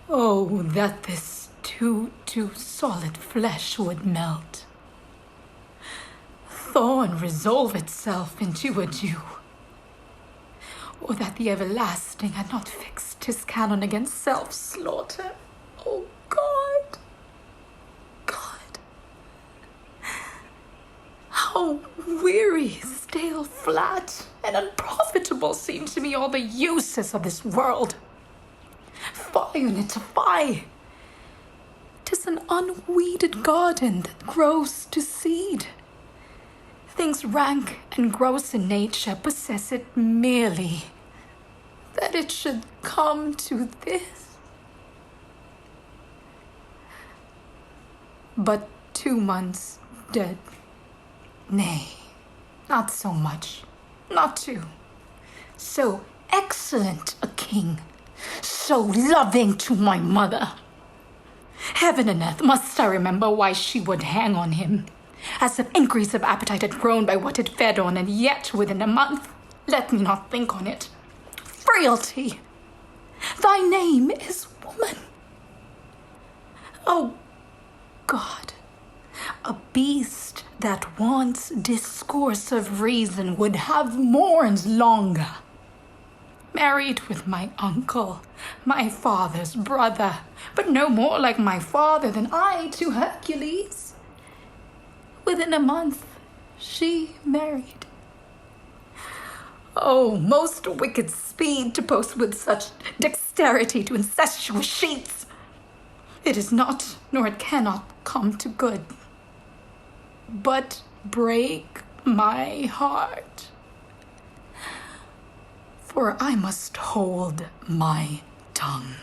Oh, that this too solid flesh would melt. Thorn resolve itself into a dew. Or that the everlasting had not fixed his canon against self-slaughter. Oh, God. God. How weary, stale, flat, and unprofitable seem to me all the uses of this world. Fie on it, fie. 'Tis an unweeded garden that grows to seed. Things rank and gross in nature possess it merely, that it should come to this. But 2 months dead. Nay, not so much, not 2. So excellent a king, so loving to my mother. Heaven and earth, must I remember why she would hang on him, as if increase of appetite had grown by what it fed on, and yet within a month, let me not think on it. Frailty, thy name is woman. Oh, God, a beast that wants discourse of reason would have mourned longer. Married with my uncle, my father's brother, but no more like my father than I to Hercules. Within a month, she married. Oh, most wicked speed to post with such dexterity to incestuous sheets. It is not, nor it cannot come to good, but break my heart. For I must hold my tongue.